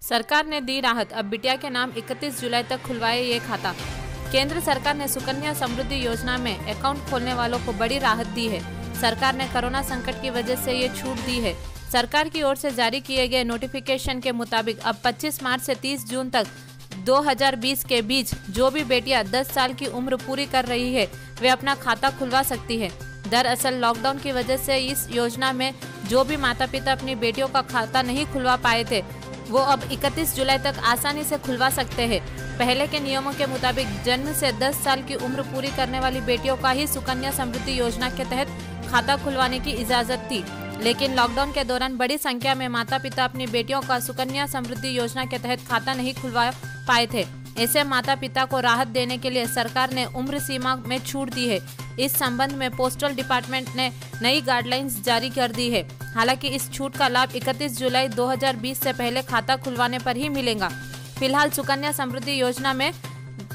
सरकार ने दी राहत, अब बिटिया के नाम 31 जुलाई तक खुलवाए ये खाता। केंद्र सरकार ने सुकन्या समृद्धि योजना में अकाउंट खोलने वालों को बड़ी राहत दी है। सरकार ने कोरोना संकट की वजह से ये छूट दी है। सरकार की ओर से जारी किए गए नोटिफिकेशन के मुताबिक अब 25 मार्च से 30 जून तक 2020 के बीच जो भी बेटियां 10 साल की उम्र पूरी कर रही है वे अपना खाता खुलवा सकती है। दरअसल लॉकडाउन की वजह से इस योजना में जो भी माता पिता अपनी बेटियों का खाता नहीं खुलवा पाए थे वो अब 31 जुलाई तक आसानी से खुलवा सकते हैं। पहले के नियमों के मुताबिक जन्म से 10 साल की उम्र पूरी करने वाली बेटियों का ही सुकन्या समृद्धि योजना के तहत खाता खुलवाने की इजाजत थी, लेकिन लॉकडाउन के दौरान बड़ी संख्या में माता पिता अपनी बेटियों का सुकन्या समृद्धि योजना के तहत खाता नहीं खुलवा पाए थे। ऐसे माता पिता को राहत देने के लिए सरकार ने उम्र सीमा में छूट दी है। इस संबंध में पोस्टल डिपार्टमेंट ने नई गाइडलाइंस जारी कर दी है। हालांकि इस छूट का लाभ 31 जुलाई 2020 से पहले खाता खुलवाने पर ही मिलेगा। फिलहाल सुकन्या समृद्धि योजना में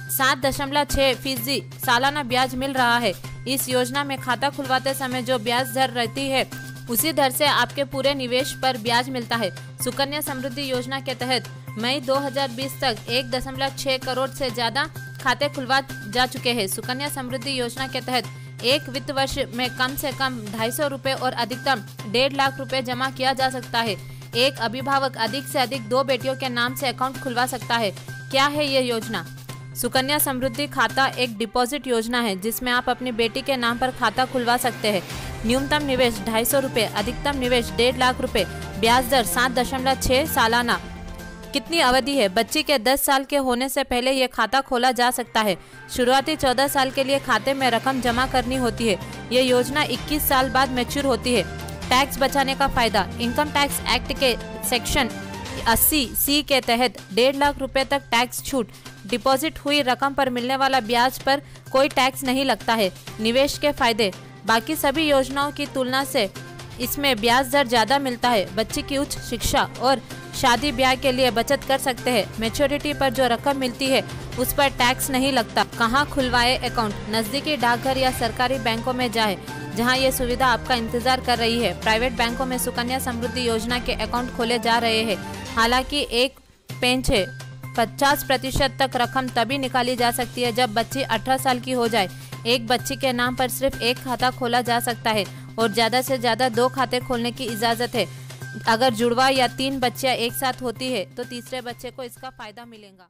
7.6% सालाना ब्याज मिल रहा है। इस योजना में खाता खुलवाते समय जो ब्याज दर रहती है उसी दर से आपके पूरे निवेश पर ब्याज मिलता है। सुकन्या समृद्धि योजना के तहत मई 2020 तक 1.6 करोड़ से ज्यादा खाते खुलवा जा चुके हैं। सुकन्या समृद्धि योजना के तहत एक वित्त वर्ष में कम से कम 250 रुपए और अधिकतम 1.5 लाख रुपए जमा किया जा सकता है। एक अभिभावक अधिक से अधिक 2 बेटियों के नाम से अकाउंट खुलवा सकता है। क्या है ये योजना? सुकन्या समृद्धि खाता एक डिपॉजिट योजना है जिसमें आप अपनी बेटी के नाम पर खाता खुलवा सकते हैं। न्यूनतम निवेश 250 रुपए, अधिकतम निवेश 1.5 लाख रुपए, ब्याज दर 7.6 सालाना। कितनी अवधि है? बच्ची के 10 साल के होने से पहले ये खाता खोला जा सकता है। शुरुआती 14 साल के लिए खाते में रकम जमा करनी होती है। ये योजना 21 साल बाद मैच्योर होती है। टैक्स बचाने का फायदा। इनकम टैक्स एक्ट के सेक्शन 80C के तहत 1.5 लाख रुपए तक टैक्स छूट। डिपॉजिट हुई रकम पर मिलने वाला ब्याज पर कोई टैक्स नहीं लगता है। निवेश के फायदे। बाकी सभी योजनाओं की तुलना से इसमें ब्याज दर ज्यादा मिलता है। बच्ची की उच्च शिक्षा और शादी ब्याह के लिए बचत कर सकते हैं। मैच्योरिटी पर जो रकम मिलती है उस पर टैक्स नहीं लगता। कहाँ खुलवाए अकाउंट? नजदीकी डाकघर या सरकारी बैंकों में जाए जहां ये सुविधा आपका इंतजार कर रही है। प्राइवेट बैंकों में सुकन्या समृद्धि योजना के अकाउंट खोले जा रहे हैं। हालांकि एक पेंच है, 50% तक रकम तभी निकाली जा सकती है जब बच्ची 18 साल की हो जाए। एक बच्ची के नाम पर सिर्फ एक खाता खोला जा सकता है और ज्यादा से ज्यादा 2 खाते खोलने की इजाजत है। अगर जुड़वा या 3 बच्चियां एक साथ होती है तो तीसरे बच्चे को इसका फायदा मिलेगा।